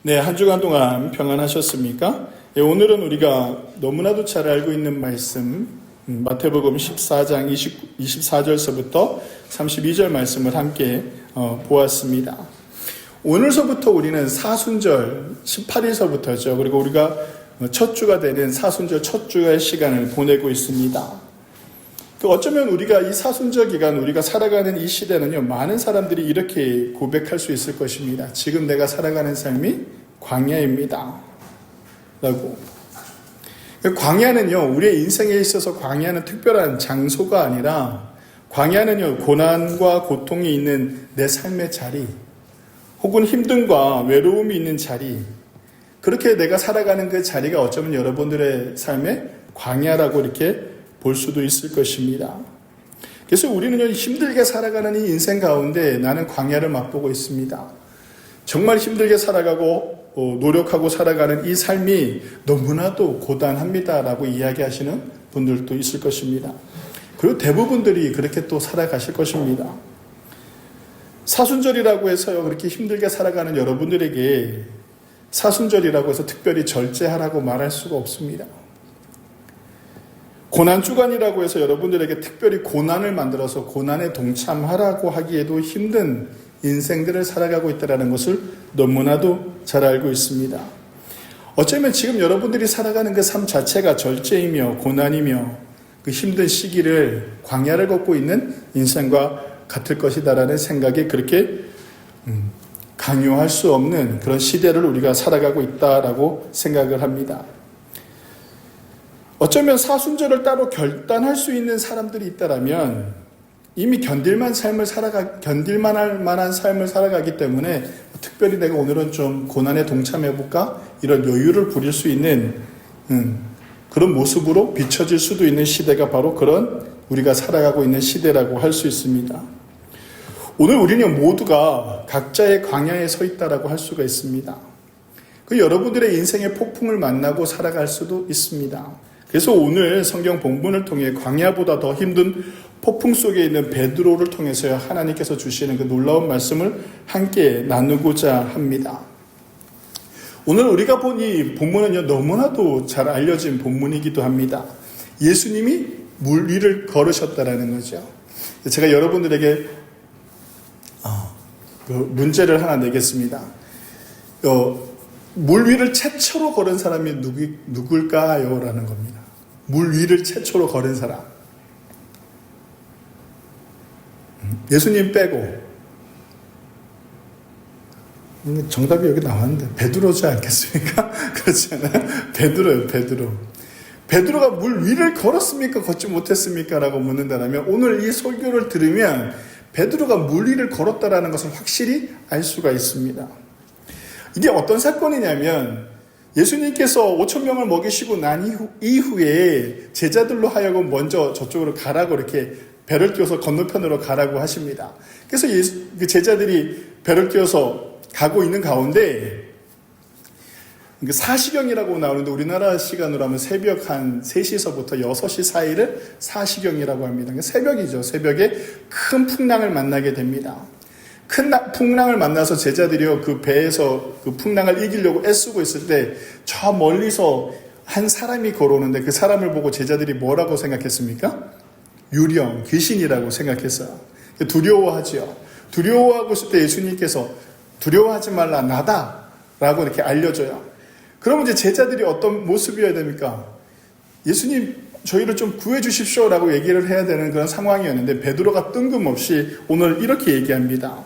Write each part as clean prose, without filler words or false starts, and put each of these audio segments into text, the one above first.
네, 한 주간 동안 평안하셨습니까? 예, 오늘은 우리가 너무나도 잘 알고 있는 말씀, 마태복음 14장 24절서부터 32절 말씀을 함께 보았습니다. 오늘서부터 우리는 사순절 18일서부터죠. 그리고 우리가 첫 주가 되는 사순절 첫 주의 시간을 보내고 있습니다. 어쩌면 우리가 이 사순절 기간, 우리가 살아가는 이 시대는요, 많은 사람들이 이렇게 고백할 수 있을 것입니다. 지금 내가 살아가는 삶이 광야입니다. 라고. 광야는요, 우리의 인생에 있어서 광야는 특별한 장소가 아니라, 광야는요, 고난과 고통이 있는 내 삶의 자리, 혹은 힘듦과 외로움이 있는 자리, 그렇게 내가 살아가는 그 자리가 어쩌면 여러분들의 삶의 광야라고 이렇게 볼 수도 있을 것입니다. 그래서 우리는 힘들게 살아가는 이 인생 가운데 나는 광야를 맛보고 있습니다. 정말 힘들게 살아가고 노력하고 살아가는 이 삶이 너무나도 고단합니다라고 이야기하시는 분들도 있을 것입니다. 그리고 대부분들이 그렇게 또 살아가실 것입니다. 사순절이라고 해서요, 그렇게 힘들게 살아가는 여러분들에게 사순절이라고 해서 특별히 절제하라고 말할 수가 없습니다. 고난주간이라고 해서 여러분들에게 특별히 고난을 만들어서 고난에 동참하라고 하기에도 힘든 인생들을 살아가고 있다는 것을 너무나도 잘 알고 있습니다. 어쩌면 지금 여러분들이 살아가는 그 삶 자체가 절제이며 고난이며 그 힘든 시기를 광야를 걷고 있는 인생과 같을 것이다라는 생각이 그렇게 강요할 수 없는 그런 시대를 우리가 살아가고 있다라고 생각을 합니다. 어쩌면 사순절을 따로 결단할 수 있는 사람들이 있다면 이미 견딜만 할 만한 삶을 살아가기 때문에 특별히 내가 오늘은 좀 고난에 동참해볼까? 이런 여유를 부릴 수 있는 그런 모습으로 비춰질 수도 있는 시대가 바로 그런 우리가 살아가고 있는 시대라고 할 수 있습니다. 오늘 우리는 모두가 각자의 광야에 서 있다라고 할 수가 있습니다. 그 여러분들의 인생의 폭풍을 만나고 살아갈 수도 있습니다. 그래서 오늘 성경 본문을 통해 광야보다 더 힘든 폭풍 속에 있는 베드로를 통해서 하나님께서 주시는 그 놀라운 말씀을 함께 나누고자 합니다. 오늘 우리가 본 이 본문은 너무나도 잘 알려진 본문이기도 합니다. 예수님이 물 위를 걸으셨다라는 거죠. 제가 여러분들에게 문제를 하나 내겠습니다. 물 위를 최초로 걸은 사람이 누굴까요? 라는 겁니다. 물 위를 최초로 걸은 사람. 예수님 빼고. 정답이 여기 나왔는데 베드로지 않겠습니까? 그렇지 않아요? 베드로예요, 베드로. 베드로가 물 위를 걸었습니까? 걷지 못했습니까? 라고 묻는다면 오늘 이 설교를 들으면 베드로가 물 위를 걸었다라는 것을 확실히 알 수가 있습니다. 이게 어떤 사건이냐면 예수님께서 5,000명을 먹이시고 난 이후에 제자들로 하여금 먼저 저쪽으로 가라고 이렇게 배를 띄워서 건너편으로 가라고 하십니다. 그래서 그 제자들이 배를 띄워서 가고 있는 가운데 사시경이라고 나오는데 우리나라 시간으로 하면 새벽 한 3시서부터 6시 사이를 사시경이라고 합니다. 새벽이죠. 새벽에 큰 풍랑을 만나게 됩니다. 큰 풍랑을 만나서 제자들이요, 그 배에서 그 풍랑을 이기려고 애쓰고 있을 때 저 멀리서 한 사람이 걸어오는데 그 사람을 보고 제자들이 뭐라고 생각했습니까? 유령, 귀신이라고 생각했어요. 두려워하지요. 두려워하고 있을 때 예수님께서 두려워하지 말라, 나다 라고 이렇게 알려줘요. 그러면 이제 제자들이 어떤 모습이어야 됩니까? 예수님, 저희를 좀 구해 주십시오 라고 얘기를 해야 되는 그런 상황이었는데 베드로가 뜬금없이 오늘 이렇게 얘기합니다.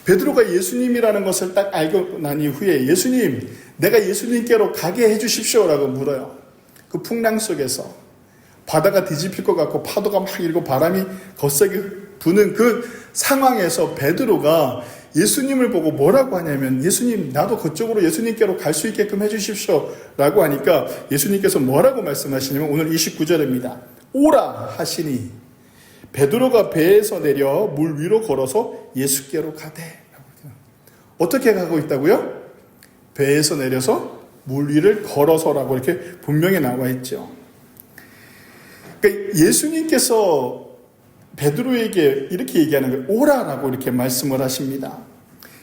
베드로가 예수님이라는 것을 딱 알고 난 이후에 예수님, 내가 예수님께로 가게 해 주십시오 라고 물어요. 그 풍랑 속에서 바다가 뒤집힐 것 같고 파도가 막 일고 바람이 거세게 부는 그 상황에서 베드로가 예수님을 보고 뭐라고 하냐면 예수님, 나도 그쪽으로 예수님께로 갈 수 있게끔 해 주십시오 라고 하니까 예수님께서 뭐라고 말씀하시냐면 오늘 29절입니다. 오라 하시니 베드로가 배에서 내려 물 위로 걸어서 예수께로 가되. 어떻게 가고 있다고요? 배에서 내려서 물 위를 걸어서라고 이렇게 분명히 나와 있죠. 그러니까 예수님께서 베드로에게 이렇게 얘기하는 거예요. 오라라고 이렇게 말씀을 하십니다.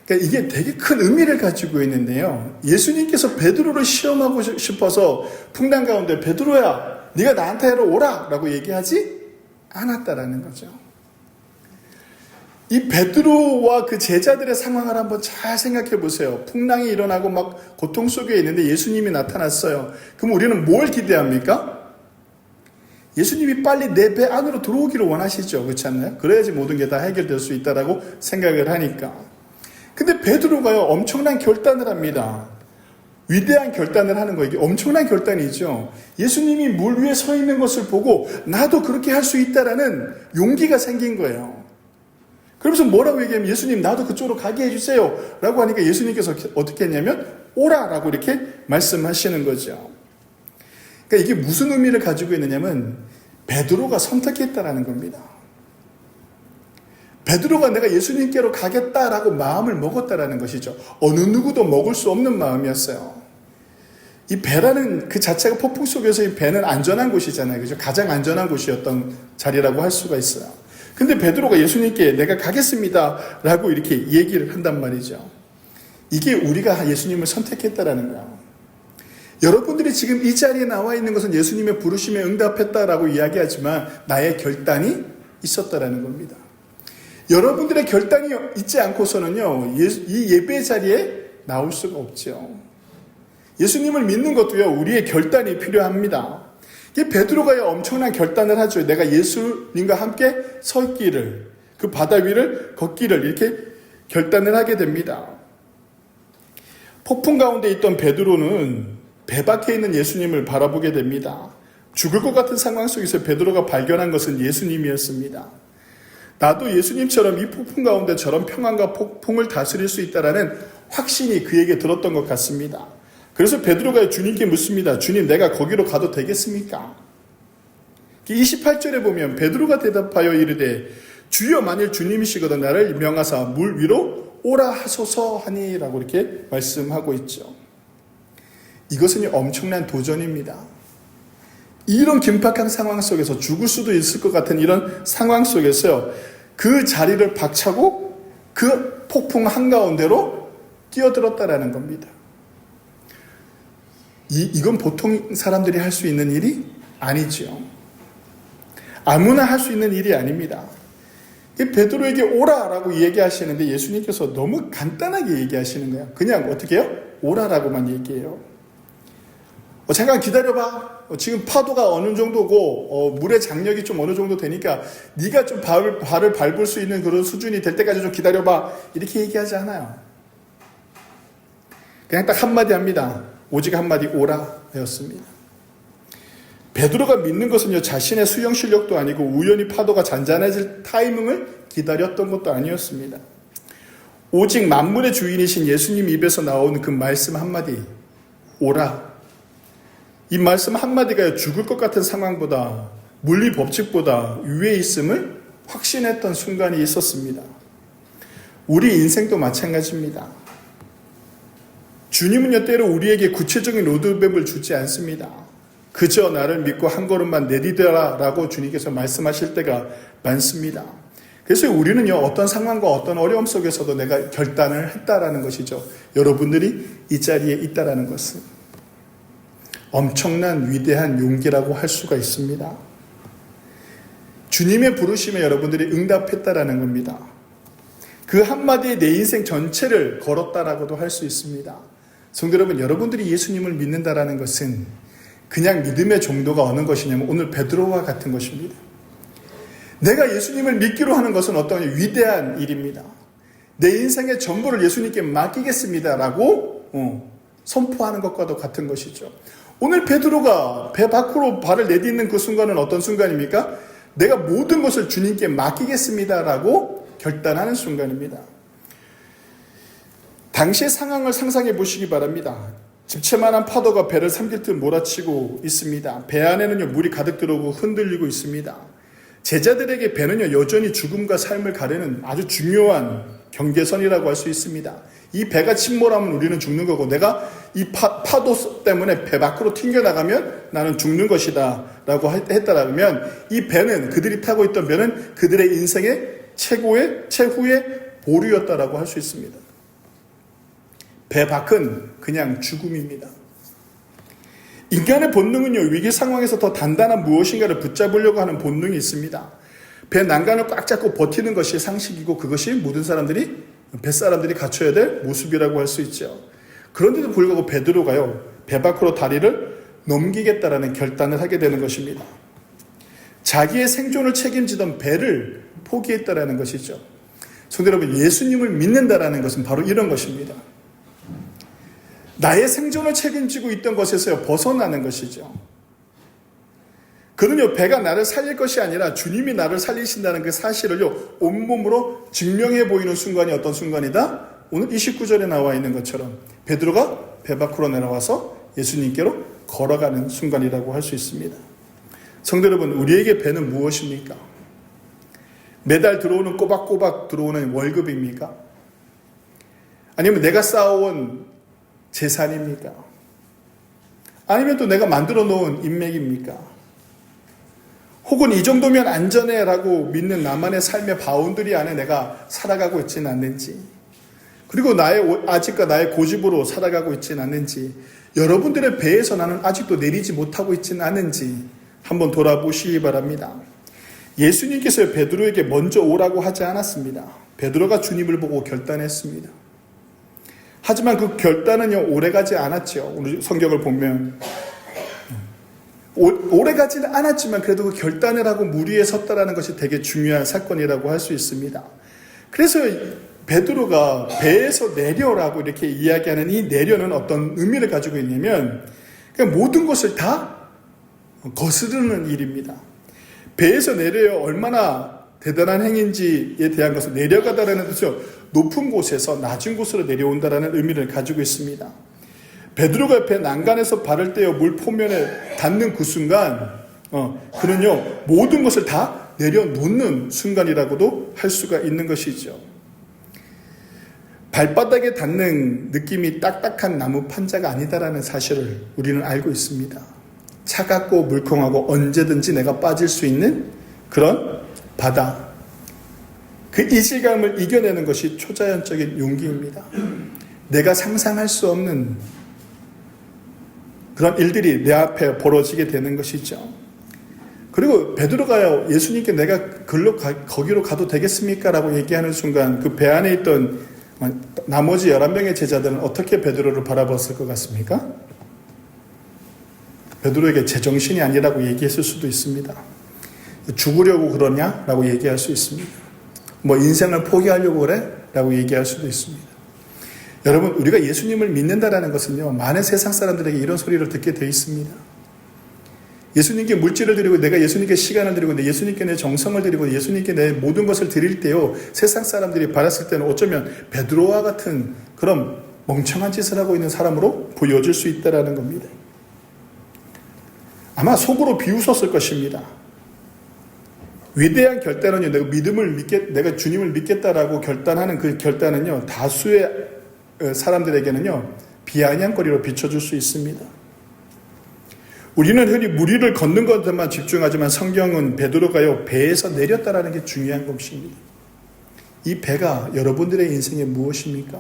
그러니까 이게 되게 큰 의미를 가지고 있는데요. 예수님께서 베드로를 시험하고 싶어서 풍랑 가운데 베드로야, 네가 나한테로 오라 라고 얘기하지 않았다라는 거죠. 이 베드로와 그 제자들의 상황을 한번 잘 생각해 보세요. 풍랑이 일어나고 막 고통 속에 있는데 예수님이 나타났어요. 그럼 우리는 뭘 기대합니까? 예수님이 빨리 내 배 안으로 들어오기를 원하시죠. 그렇지 않나요? 그래야지 모든 게 다 해결될 수 있다라고 생각을 하니까. 근데 베드로가요, 엄청난 결단을 합니다. 위대한 결단을 하는 거예요. 이게 엄청난 결단이죠. 예수님이 물 위에 서 있는 것을 보고 나도 그렇게 할 수 있다라는 용기가 생긴 거예요. 그러면서 뭐라고 얘기하면 예수님 나도 그쪽으로 가게 해주세요 라고 하니까 예수님께서 어떻게 했냐면 오라 라고 이렇게 말씀하시는 거죠. 그러니까 이게 무슨 의미를 가지고 있느냐면 베드로가 선택했다라는 겁니다. 베드로가 내가 예수님께로 가겠다라고 마음을 먹었다라는 것이죠. 어느 누구도 먹을 수 없는 마음이었어요. 이 배라는 그 자체가 폭풍 속에서 이 배는 안전한 곳이잖아요. 그죠? 가장 안전한 곳이었던 자리라고 할 수가 있어요. 근데 베드로가 예수님께 내가 가겠습니다 라고 이렇게 얘기를 한단 말이죠. 이게 우리가 예수님을 선택했다라는 거예요. 여러분들이 지금 이 자리에 나와 있는 것은 예수님의 부르심에 응답했다라고 이야기하지만 나의 결단이 있었다라는 겁니다. 여러분들의 결단이 있지 않고서는요, 이 예배 자리에 나올 수가 없죠. 예수님을 믿는 것도요, 우리의 결단이 필요합니다. 이 베드로가 엄청난 결단을 하죠. 내가 예수님과 함께 서 있기를, 그 바다 위를 걷기를 이렇게 결단을 하게 됩니다. 폭풍 가운데 있던 베드로는 배 밖에 있는 예수님을 바라보게 됩니다. 죽을 것 같은 상황 속에서 베드로가 발견한 것은 예수님이었습니다. 나도 예수님처럼 이 폭풍 가운데 저런 평안과 폭풍을 다스릴 수 있다라는 확신이 그에게 들었던 것 같습니다. 그래서 베드로가 주님께 묻습니다. 주님, 내가 거기로 가도 되겠습니까? 28절에 보면 베드로가 대답하여 이르되 주여, 만일 주님이시거든 나를 명하사 물 위로 오라 하소서 하니라고 이렇게 말씀하고 있죠. 이것은 엄청난 도전입니다. 이런 긴박한 상황 속에서 죽을 수도 있을 것 같은 이런 상황 속에서 그 자리를 박차고 그 폭풍 한가운데로 뛰어들었다라는 겁니다. 이건 보통 사람들이 할 수 있는 일이 아니죠. 아무나 할 수 있는 일이 아닙니다. 베드로에게 오라라고 얘기하시는데 예수님께서 너무 간단하게 얘기하시는 거예요. 그냥 어떻게 해요? 오라라고만 얘기해요. 잠깐 기다려봐. 지금 파도가 어느 정도고 물의 장력이 좀 어느 정도 되니까 네가 좀 발을 밟을 수 있는 그런 수준이 될 때까지 좀 기다려봐. 이렇게 얘기하지 않아요. 그냥 딱 한마디 합니다. 오직 한마디 오라였습니다. 베드로가 믿는 것은요, 자신의 수영 실력도 아니고 우연히 파도가 잔잔해질 타이밍을 기다렸던 것도 아니었습니다. 오직 만물의 주인이신 예수님 입에서 나온 그 말씀 한마디, 오라. 이 말씀 한마디가 죽을 것 같은 상황보다, 물리 법칙보다 위에 있음을 확신했던 순간이 있었습니다. 우리 인생도 마찬가지입니다. 주님은요, 때로 우리에게 구체적인 로드맵을 주지 않습니다. 그저 나를 믿고 한 걸음만 내디뎌라 라고 주님께서 말씀하실 때가 많습니다. 그래서 우리는요, 어떤 상황과 어떤 어려움 속에서도 내가 결단을 했다라는 것이죠. 여러분들이 이 자리에 있다라는 것은 엄청난 위대한 용기라고 할 수가 있습니다. 주님의 부르심에 여러분들이 응답했다라는 겁니다. 그 한마디에 내 인생 전체를 걸었다라고도 할 수 있습니다. 성도 여러분, 여러분들이 예수님을 믿는다라는 것은 그냥 믿음의 정도가 어느 것이냐면 오늘 베드로와 같은 것입니다. 내가 예수님을 믿기로 하는 것은 어떤 위대한 일입니다. 내 인생의 전부를 예수님께 맡기겠습니다라고 선포하는 것과도 같은 것이죠. 오늘 베드로가 배 밖으로 발을 내딛는 그 순간은 어떤 순간입니까? 내가 모든 것을 주님께 맡기겠습니다라고 결단하는 순간입니다. 당시의 상황을 상상해 보시기 바랍니다. 집채만한 파도가 배를 삼킬 듯 몰아치고 있습니다. 배 안에는요, 물이 가득 들어오고 흔들리고 있습니다. 제자들에게 배는요, 여전히 죽음과 삶을 가르는 아주 중요한 경계선이라고 할 수 있습니다. 이 배가 침몰하면 우리는 죽는 거고, 내가 이 파도 때문에 배 밖으로 튕겨나가면 나는 죽는 것이다 라고 했다라면, 이 배는, 그들이 타고 있던 배는 그들의 인생의 최후의 보루였다라고 할 수 있습니다. 배 밖은 그냥 죽음입니다. 인간의 본능은요, 위기 상황에서 더 단단한 무엇인가를 붙잡으려고 하는 본능이 있습니다. 배 난간을 꽉 잡고 버티는 것이 상식이고 그것이 모든 사람들이, 뱃사람들이 갖춰야 될 모습이라고 할 수 있죠. 그런데도 불구하고 베드로가요, 배 밖으로 다리를 넘기겠다라는 결단을 하게 되는 것입니다. 자기의 생존을 책임지던 배를 포기했다라는 것이죠. 성도 여러분, 예수님을 믿는다라는 것은 바로 이런 것입니다. 나의 생존을 책임지고 있던 것에서 벗어나는 것이죠. 그는요, 배가 나를 살릴 것이 아니라 주님이 나를 살리신다는 그 사실을요, 온몸으로 증명해 보이는 순간이 어떤 순간이다? 오늘 29절에 나와 있는 것처럼 베드로가 배 밖으로 내려와서 예수님께로 걸어가는 순간이라고 할 수 있습니다. 성도 여러분, 우리에게 배는 무엇입니까? 매달 들어오는 꼬박꼬박 들어오는 월급입니까? 아니면 내가 쌓아온 재산입니까? 아니면 또 내가 만들어 놓은 인맥입니까? 혹은 이 정도면 안전해 라고 믿는 나만의 삶의 바운더리 안에 내가 살아가고 있지는 않는지, 그리고 아직과 나의 고집으로 살아가고 있지는 않는지, 여러분들의 배에서 나는 아직도 내리지 못하고 있지는 않은지 한번 돌아보시기 바랍니다. 예수님께서 베드로에게 먼저 오라고 하지 않았습니다. 베드로가 주님을 보고 결단했습니다. 하지만 그 결단은요, 오래가지 않았죠. 오늘 성경을 보면 오래가지는 않았지만 그래도 그 결단을 하고 물 위에 섰다라는 것이 되게 중요한 사건이라고 할 수 있습니다. 그래서 베드로가 배에서 내려라고 이렇게 이야기하는 이 내려는 어떤 의미를 가지고 있냐면, 그냥 모든 것을 다 거스르는 일입니다. 배에서 내려야 얼마나 대단한 행인지에 대한 것을, 내려가다라는 뜻은 높은 곳에서 낮은 곳으로 내려온다라는 의미를 가지고 있습니다. 베드로가 배 난간에서 발을 떼어 물 표면에 닿는 그 순간, 그는요, 모든 것을 다 내려놓는 순간이라고도 할 수가 있는 것이죠. 발바닥에 닿는 느낌이 딱딱한 나무 판자가 아니다라는 사실을 우리는 알고 있습니다. 차갑고 물컹하고 언제든지 내가 빠질 수 있는 그런 바다. 그 이질감을 이겨내는 것이 초자연적인 용기입니다. 내가 상상할 수 없는 그런 일들이 내 앞에 벌어지게 되는 것이죠. 그리고 베드로가요, 예수님께 내가 거기로 가도 되겠습니까? 라고 얘기하는 순간 그 배 안에 있던 나머지 11명의 제자들은 어떻게 베드로를 바라봤을 것 같습니까? 베드로에게 제정신이 아니라고 얘기했을 수도 있습니다. 죽으려고 그러냐? 라고 얘기할 수 있습니다. 뭐 인생을 포기하려고 그래? 라고 얘기할 수도 있습니다. 여러분, 우리가 예수님을 믿는다라는 것은요, 많은 세상 사람들에게 이런 소리를 듣게 되어 있습니다. 예수님께 물질을 드리고, 내가 예수님께 시간을 드리고, 예수님께 내 정성을 드리고, 예수님께 내 모든 것을 드릴 때요, 세상 사람들이 받았을 때는 어쩌면 베드로와 같은 그런 멍청한 짓을 하고 있는 사람으로 보여질 수 있다는 겁니다. 아마 속으로 비웃었을 것입니다. 위대한 결단은요, 내가 주님을 믿겠다라고 결단하는 그 결단은요, 다수의 사람들에게는요, 비아냥거리로 비춰줄 수 있습니다. 우리는 흔히 물 위를 걷는 것에만 집중하지만 성경은 베드로가요, 배에서 내렸다라는 게 중요한 것입니다. 이 배가 여러분들의 인생에 무엇입니까?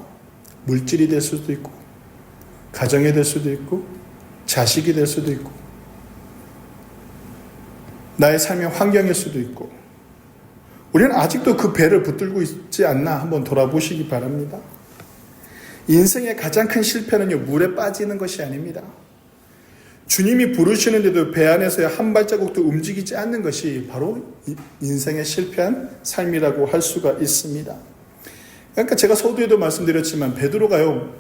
물질이 될 수도 있고, 가정이 될 수도 있고, 자식이 될 수도 있고, 나의 삶의 환경일 수도 있고, 우리는 아직도 그 배를 붙들고 있지 않나 한번 돌아보시기 바랍니다. 인생의 가장 큰 실패는요, 물에 빠지는 것이 아닙니다. 주님이 부르시는데도 배 안에서 한 발자국도 움직이지 않는 것이 바로 인생의 실패한 삶이라고 할 수가 있습니다. 그러니까 제가 서두에도 말씀드렸지만 베드로가요,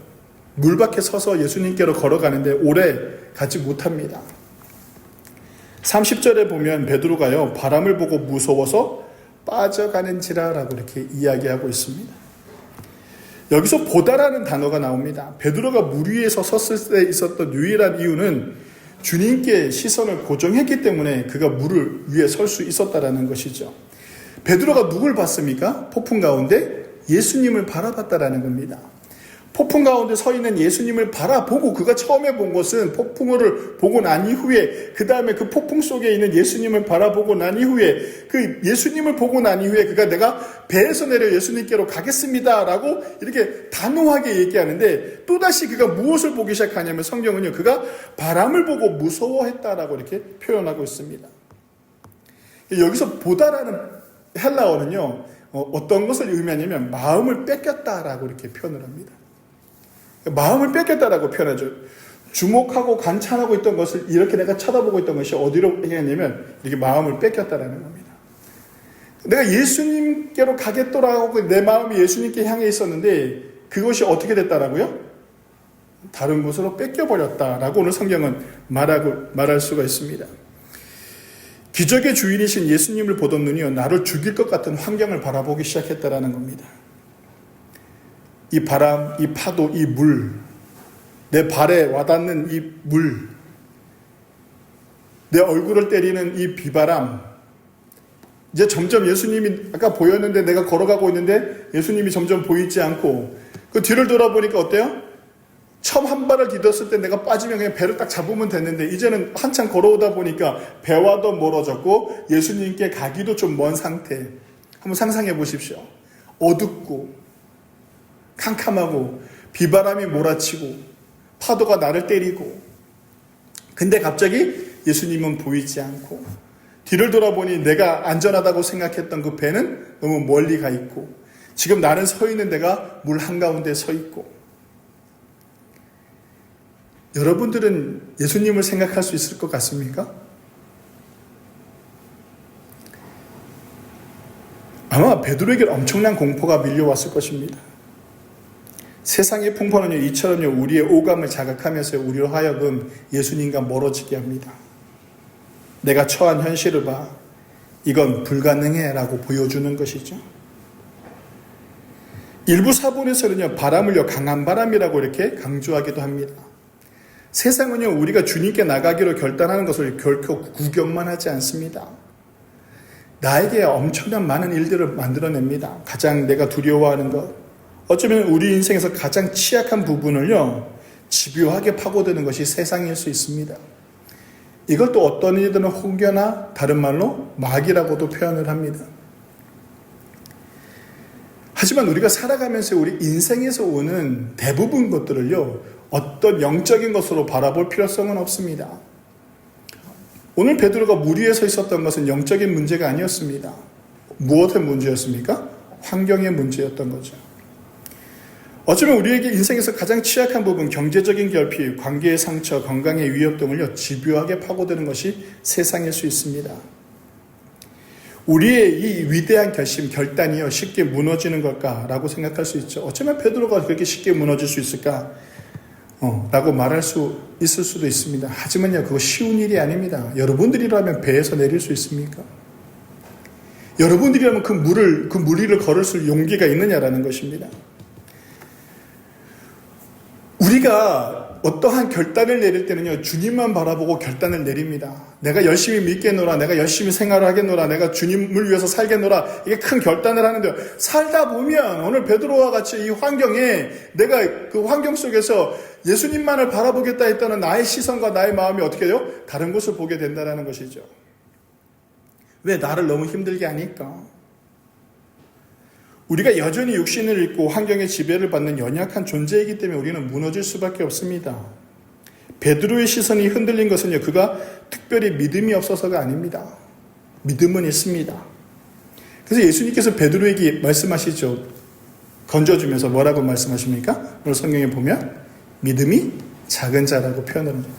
물 밖에 서서 예수님께로 걸어가는데 오래 가지 못합니다. 30절에 보면 베드로가요, 바람을 보고 무서워서 빠져가는지라라고 이렇게 이야기하고 있습니다. 여기서 보다라는 단어가 나옵니다. 베드로가 물 위에서 섰을 때 있었던 유일한 이유는 주님께 시선을 고정했기 때문에 그가 물을 위에 설 수 있었다라는 것이죠. 베드로가 누굴 봤습니까? 폭풍 가운데 예수님을 바라봤다라는 겁니다. 폭풍 가운데 서 있는 예수님을 바라보고 그가 처음에 본 것은 폭풍을 보고 난 이후에 그 다음에 그 폭풍 속에 있는 예수님을 바라보고 난 이후에 그 예수님을 보고 난 이후에 그가 내가 배에서 내려 예수님께로 가겠습니다 라고 이렇게 단호하게 얘기하는데 또다시 그가 무엇을 보기 시작하냐면 성경은요 그가 바람을 보고 무서워했다라고 이렇게 표현하고 있습니다. 여기서 보다라는 헬라어는요 어떤 것을 의미하냐면 마음을 뺏겼다라고 이렇게 표현을 합니다. 마음을 뺏겼다라고 표현하죠. 주목하고 관찰하고 있던 것을 이렇게 내가 쳐다보고 있던 것이 어디로 향했냐면 이렇게 마음을 뺏겼다라는 겁니다. 내가 예수님께로 가겠더라고 내 마음이 예수님께 향해 있었는데 그것이 어떻게 됐다라고요? 다른 곳으로 뺏겨버렸다라고 오늘 성경은 말할 수가 있습니다. 기적의 주인이신 예수님을 보던 눈이요 나를 죽일 것 같은 환경을 바라보기 시작했다라는 겁니다. 이 바람, 이 파도, 이 물, 내 발에 와닿는 이 물, 내 얼굴을 때리는 이 비바람, 이제 점점 예수님이 아까 보였는데 내가 걸어가고 있는데 예수님이 점점 보이지 않고 그 뒤를 돌아보니까 어때요? 처음 한 발을 디뎠을 때 내가 빠지면 그냥 배를 딱 잡으면 됐는데 이제는 한참 걸어오다 보니까 배와도 멀어졌고 예수님께 가기도 좀 먼 상태. 한번 상상해 보십시오. 어둡고 캄캄하고 비바람이 몰아치고 파도가 나를 때리고 근데 갑자기 예수님은 보이지 않고 뒤를 돌아보니 내가 안전하다고 생각했던 그 배는 너무 멀리 가 있고 지금 나는 서 있는 데가 물 한가운데 서 있고 여러분들은 예수님을 생각할 수 있을 것 같습니까? 아마 베드로에게 엄청난 공포가 밀려왔을 것입니다. 세상의 풍파는요, 이처럼요, 우리의 오감을 자극하면서 우리로 하여금 예수님과 멀어지게 합니다. 내가 처한 현실을 봐. 이건 불가능해 라고 보여주는 것이죠. 일부 사본에서는요, 바람을요, 강한 바람이라고 이렇게 강조하기도 합니다. 세상은요, 우리가 주님께 나가기로 결단하는 것을 결코 구경만 하지 않습니다. 나에게 엄청난 많은 일들을 만들어냅니다. 가장 내가 두려워하는 것. 어쩌면 우리 인생에서 가장 취약한 부분을요, 집요하게 파고드는 것이 세상일 수 있습니다. 이걸 또 어떤 이들은 혹여나 다른 말로 마귀라고도 표현을 합니다. 하지만 우리가 살아가면서 우리 인생에서 오는 대부분 것들을요, 어떤 영적인 것으로 바라볼 필요성은 없습니다. 오늘 베드로가 물 위에 서 있었던 것은 영적인 문제가 아니었습니다. 무엇의 문제였습니까? 환경의 문제였던 거죠. 어쩌면 우리에게 인생에서 가장 취약한 부분, 경제적인 결핍, 관계의 상처, 건강의 위협 등을요, 집요하게 파고드는 것이 세상일 수 있습니다. 우리의 이 위대한 결단이요, 쉽게 무너지는 걸까라고 생각할 수 있죠. 어쩌면 베드로가 그렇게 쉽게 무너질 수 있을까? 라고 말할 수 있을 수도 있습니다. 하지만요, 그거 쉬운 일이 아닙니다. 여러분들이라면 배에서 내릴 수 있습니까? 여러분들이라면 그 물 위를 걸을 수 용기가 있느냐라는 것입니다. 우리가 어떠한 결단을 내릴 때는요, 주님만 바라보고 결단을 내립니다. 내가 열심히 믿겠노라, 내가 열심히 생활을 하겠노라, 내가 주님을 위해서 살겠노라, 이게 큰 결단을 하는데요. 살다 보면 오늘 베드로와 같이 이 환경에 내가 그 환경 속에서 예수님만을 바라보겠다 했다는 나의 시선과 나의 마음이 어떻게 돼요? 다른 곳을 보게 된다는 것이죠. 왜 나를 너무 힘들게 하니까? 우리가 여전히 육신을 입고 환경의 지배를 받는 연약한 존재이기 때문에 우리는 무너질 수밖에 없습니다. 베드로의 시선이 흔들린 것은요, 그가 특별히 믿음이 없어서가 아닙니다. 믿음은 있습니다. 그래서 예수님께서 베드로에게 말씀하시죠. 건져주면서 뭐라고 말씀하십니까? 오늘 성경에 보면 믿음이 작은 자라고 표현을 합니다.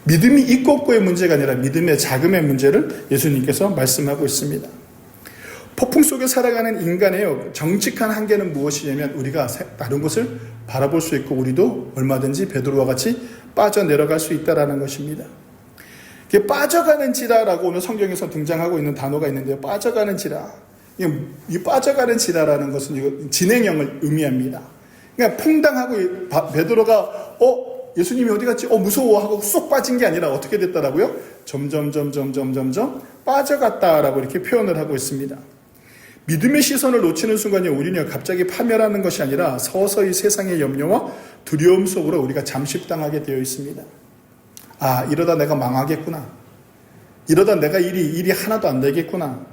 믿음이 있고 없고의 문제가 아니라 믿음의 작음의 문제를 예수님께서 말씀하고 있습니다. 폭풍 속에 살아가는 인간의 정직한 한계는 무엇이냐면 우리가 다른 곳을 바라볼 수 있고 우리도 얼마든지 베드로와 같이 빠져내려갈 수 있다는 것입니다. 빠져가는 지라라고 오늘 성경에서 등장하고 있는 단어가 있는데요. 빠져가는 지라. 이 빠져가는 지라라는 것은 진행형을 의미합니다. 그러니까 퐁당하고 베드로가 예수님이 어디 갔지? 무서워 하고 쏙 빠진 게 아니라 어떻게 됐다라고요? 점점 빠져갔다라고 이렇게 표현을 하고 있습니다. 믿음의 시선을 놓치는 순간에 우리는 갑자기 파멸하는 것이 아니라 서서히 세상의 염려와 두려움 속으로 우리가 잠식당하게 되어 있습니다. 아, 이러다 내가 망하겠구나. 이러다 내가 일이 하나도 안 되겠구나.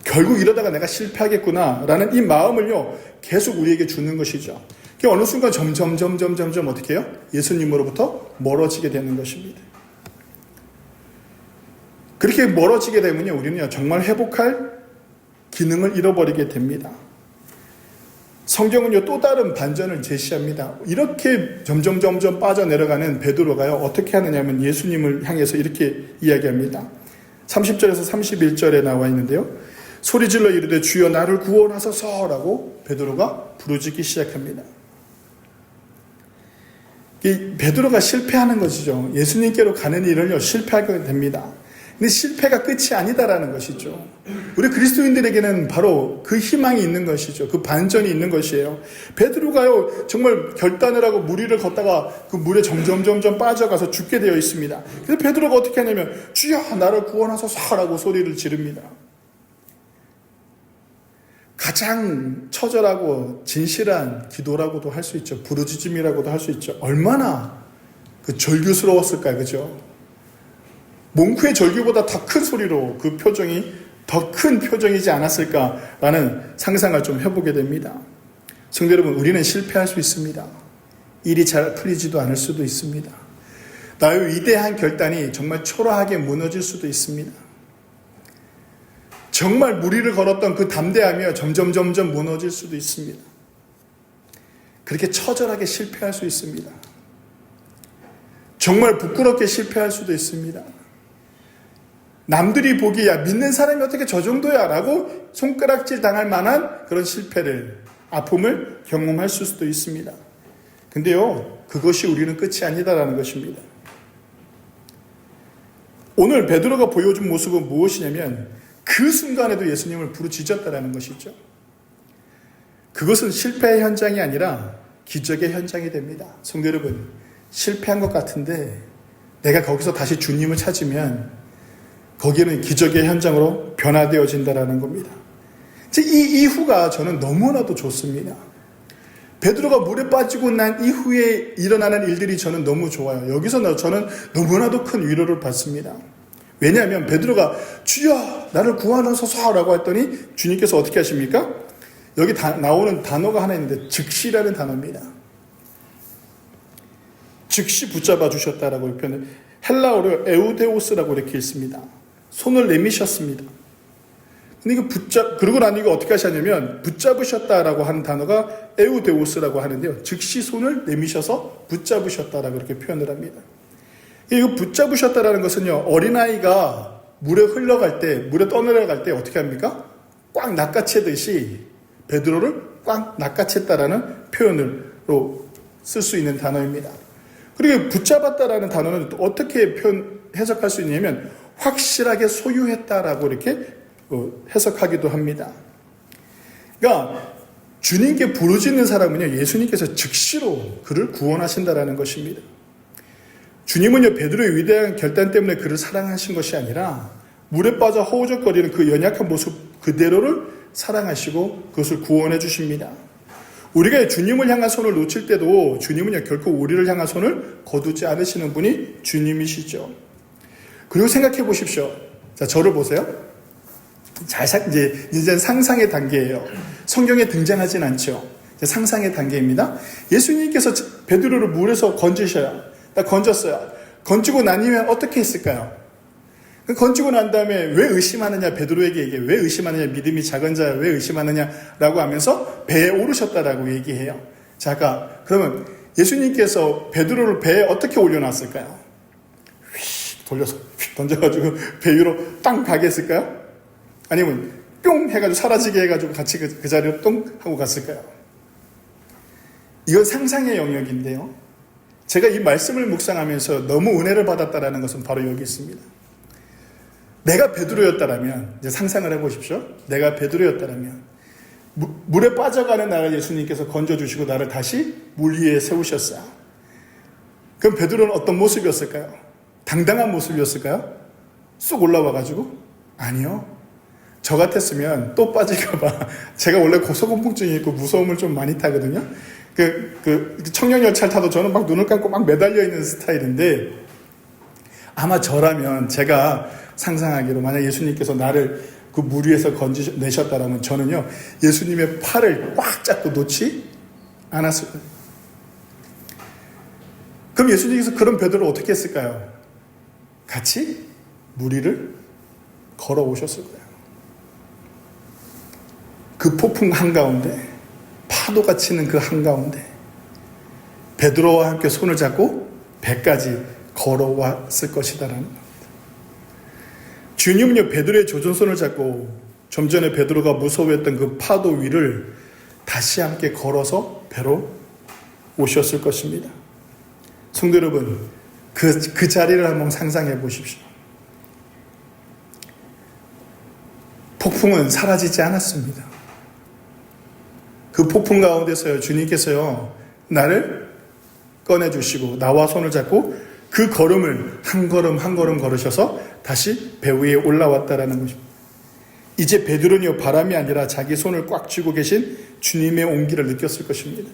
결국 이러다가 내가 실패하겠구나. 라는 이 마음을요, 계속 우리에게 주는 것이죠. 어느 순간 점점 어떻게 해요? 예수님으로부터 멀어지게 되는 것입니다. 그렇게 멀어지게 되면요, 우리는 정말 회복할 기능을 잃어버리게 됩니다. 성경은요, 또 다른 반전을 제시합니다. 이렇게 점점 빠져내려가는 베드로가요, 어떻게 하느냐면 예수님을 향해서 이렇게 이야기합니다. 30절에서 31절에 나와 있는데요. 소리질러 이르되 주여 나를 구원하소서라고 베드로가 부르짖기 시작합니다. 이 베드로가 실패하는 것이죠. 예수님께로 가는 일을요, 실패하게 됩니다. 근데 실패가 끝이 아니다라는 것이죠. 우리 그리스도인들에게는 바로 그 희망이 있는 것이죠. 그 반전이 있는 것이에요. 베드로가요, 정말 결단을 하고 무리를 걷다가 그 물에 점점 빠져가서 죽게 되어 있습니다. 그래서 베드로가 어떻게 하냐면 주여 나를 구원하소서라고 소리를 지릅니다. 가장 처절하고 진실한 기도라고도 할 수 있죠. 부르짖음이라고도 할 수 있죠. 얼마나 그 절규스러웠을까요, 그죠? 몽크의 절규보다 더 큰 소리로 그 표정이 더 큰 표정이지 않았을까라는 상상을 좀 해보게 됩니다. 성도 여러분, 우리는 실패할 수 있습니다. 일이 잘 풀리지도 않을 수도 있습니다. 나의 위대한 결단이 정말 초라하게 무너질 수도 있습니다. 정말 무리를 걸었던 그 담대함이 점점 무너질 수도 있습니다. 그렇게 처절하게 실패할 수 있습니다. 정말 부끄럽게 실패할 수도 있습니다. 남들이 보기에 믿는 사람이 어떻게 저 정도야 라고 손가락질 당할 만한 그런 실패를, 아픔을 경험할 수도 있습니다. 근데요, 그것이 우리는 끝이 아니다라는 것입니다. 오늘 베드로가 보여준 모습은 무엇이냐면 그 순간에도 예수님을 부르짖었다라는 것이죠. 그것은 실패의 현장이 아니라 기적의 현장이 됩니다. 성도 여러분, 실패한 것 같은데 내가 거기서 다시 주님을 찾으면 거기는 기적의 현장으로 변화되어진다라는 겁니다. 이 이후가 저는 너무나도 좋습니다. 베드로가 물에 빠지고 난 이후에 일어나는 일들이 저는 너무 좋아요. 여기서 저는 너무나도 큰 위로를 받습니다. 왜냐하면 베드로가 주여 나를 구하소서라고 했더니 주님께서 어떻게 하십니까? 여기 나오는 단어가 하나 있는데 즉시라는 단어입니다. 즉시 붙잡아 주셨다라고 표현을, 헬라어로 에우데오스라고 이렇게 읽습니다. 손을 내미셨습니다. 근데 이거 그러고 난 이거 어떻게 하셨냐면 붙잡으셨다라고 하는 단어가 에우데오스라고 하는데요. 즉시 손을 내미셔서 붙잡으셨다라고 이렇게 표현을 합니다. 이거 붙잡으셨다라는 것은요, 어린아이가 물에 흘러갈 때, 물에 떠내려갈 때 어떻게 합니까? 꽉 낚아채듯이 베드로를 꽉 낚아챘다라는 표현으로 쓸 수 있는 단어입니다. 그리고 붙잡았다라는 단어는 또 어떻게 해석할 수 있냐면 확실하게 소유했다라고 이렇게 해석하기도 합니다. 그러니까 주님께 부르짖는 사람은요, 예수님께서 즉시로 그를 구원하신다라는 것입니다. 주님은요, 베드로의 위대한 결단 때문에 그를 사랑하신 것이 아니라 물에 빠져 허우적거리는 그 연약한 모습 그대로를 사랑하시고 그것을 구원해 주십니다. 우리가 주님을 향한 손을 놓칠 때도 주님은요, 결코 우리를 향한 손을 거두지 않으시는 분이 주님이시죠. 그리고 생각해 보십시오. 자, 저를 보세요. 이제 상상의 단계예요. 성경에 등장하진 않죠. 이제 상상의 단계입니다. 예수님께서 베드로를 물에서 건지셔요. 나 건졌어요. 건지고 나니면 어떻게 했을까요? 건지고 난 다음에 왜 의심하느냐, 베드로에게 얘기해요. 왜 의심하느냐, 믿음이 작은 자야 왜 의심하느냐라고 하면서 배에 오르셨다라고 얘기해요. 자, 그러면 예수님께서 베드로를 배에 어떻게 올려놨을까요? 휙 돌려서 휙 던져가지고 배 위로 땅 가게 했을까요? 아니면 뿅 해가지고 사라지게 해가지고 같이 그 자리로 똥 하고 갔을까요? 이건 상상의 영역인데요. 제가 이 말씀을 묵상하면서 너무 은혜를 받았다라는 것은 바로 여기 있습니다. 내가 베드로였다라면, 이제 상상을 해보십시오. 내가 베드로였다라면, 물에 빠져가는 나를 예수님께서 건져주시고 나를 다시 물 위에 세우셨어요. 그럼 베드로는 어떤 모습이었을까요? 당당한 모습이었을까요? 쑥 올라와가지고? 아니요. 저 같았으면 또 빠질까봐 제가 원래 고소공포증이 있고 무서움을 좀 많이 타거든요. 청량열차를 타도 저는 막 눈을 감고 막 매달려 있는 스타일인데 아마 저라면 제가 상상하기로 만약 예수님께서 나를 그 물 위에서 건져내셨다라면 저는요 예수님의 팔을 꽉 잡고 놓지 않았을 거예요. 그럼 예수님께서 그런 베드로를 어떻게 했을까요? 같이 물 위를 걸어오셨을 거예요. 그 폭풍 한가운데 파도가 치는 그 한가운데 베드로와 함께 손을 잡고 배까지 걸어왔을 것이다라는 겁니다. 주님은요 베드로의 조준손을 잡고 좀 전에 베드로가 무서워했던 그 파도 위를 다시 함께 걸어서 배로 오셨을 것입니다. 성도 여러분, 그 자리를 한번 상상해 보십시오. 폭풍은 사라지지 않았습니다. 그 폭풍 가운데서요 주님께서요 나를 꺼내주시고 나와 손을 잡고 그 걸음을 한 걸음 한 걸음 걸으셔서 다시 배 위에 올라왔다라는 것입니다. 이제 베드로는요 바람이 아니라 자기 손을 꽉 쥐고 계신 주님의 온기를 느꼈을 것입니다.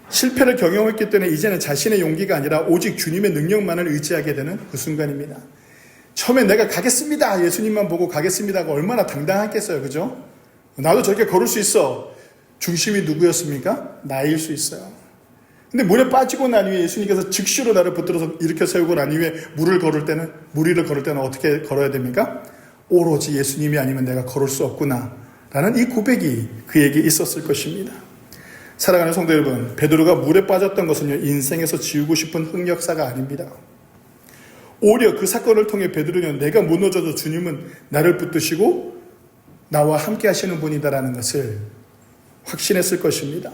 실패를 경험했기 때문에 이제는 자신의 용기가 아니라 오직 주님의 능력만을 의지하게 되는 그 순간입니다. 처음에 내가 가겠습니다 예수님만 보고 가겠습니다가 얼마나 당당했겠어요. 그죠? 나도 저렇게 걸을 수 있어. 중심이 누구였습니까? 나일 수 있어요. 근데 물에 빠지고 난 후에 예수님께서 즉시로 나를 붙들어서 일으켜 세우고 난 후에 물 위를 걸을 때는 어떻게 걸어야 됩니까? 오로지 예수님이 아니면 내가 걸을 수 없구나 라는 이 고백이 그에게 있었을 것입니다. 사랑하는 성도 여러분, 베드로가 물에 빠졌던 것은요 인생에서 지우고 싶은 흑역사가 아닙니다. 오히려 그 사건을 통해 베드로는 내가 무너져도 주님은 나를 붙드시고 나와 함께 하시는 분이다라는 것을 확신했을 것입니다.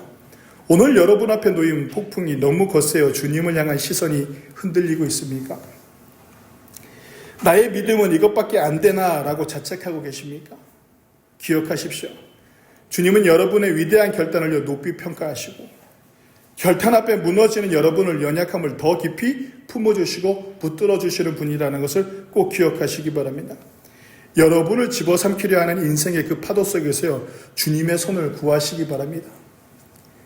오늘 여러분 앞에 놓인 폭풍이 너무 거세요. 주님을 향한 시선이 흔들리고 있습니까? 나의 믿음은 이것밖에 안 되나 라고 자책하고 계십니까? 기억하십시오. 주님은 여러분의 위대한 결단을 높이 평가하시고 결단 앞에 무너지는 여러분을 연약함을 더 깊이 품어주시고 붙들어주시는 분이라는 것을 꼭 기억하시기 바랍니다. 여러분을 집어삼키려 하는 인생의 그 파도 속에서요 주님의 손을 구하시기 바랍니다.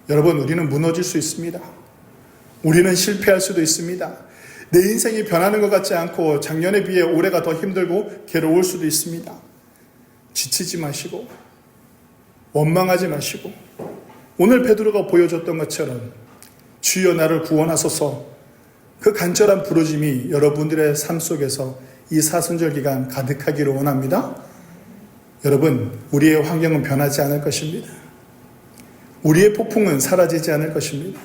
여러분, 우리는 무너질 수 있습니다. 우리는 실패할 수도 있습니다. 내 인생이 변하는 것 같지 않고 작년에 비해 올해가 더 힘들고 괴로울 수도 있습니다. 지치지 마시고 원망하지 마시고 오늘 베드로가 보여줬던 것처럼 주여 나를 구원하소서 그 간절한 부르짐이 여러분들의 삶 속에서 이 사순절 기간 가득하기를 원합니다. 여러분, 우리의 환경은 변하지 않을 것입니다. 우리의 폭풍은 사라지지 않을 것입니다.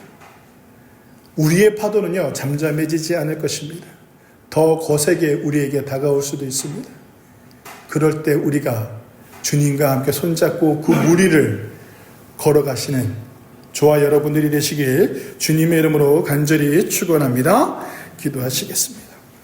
우리의 파도는요 잠잠해지지 않을 것입니다. 더 거세게 우리에게 다가올 수도 있습니다. 그럴 때 우리가 주님과 함께 손잡고 그 무리를 걸어가시는 저와 여러분들이 되시길 주님의 이름으로 간절히 축원합니다. 기도하시겠습니다.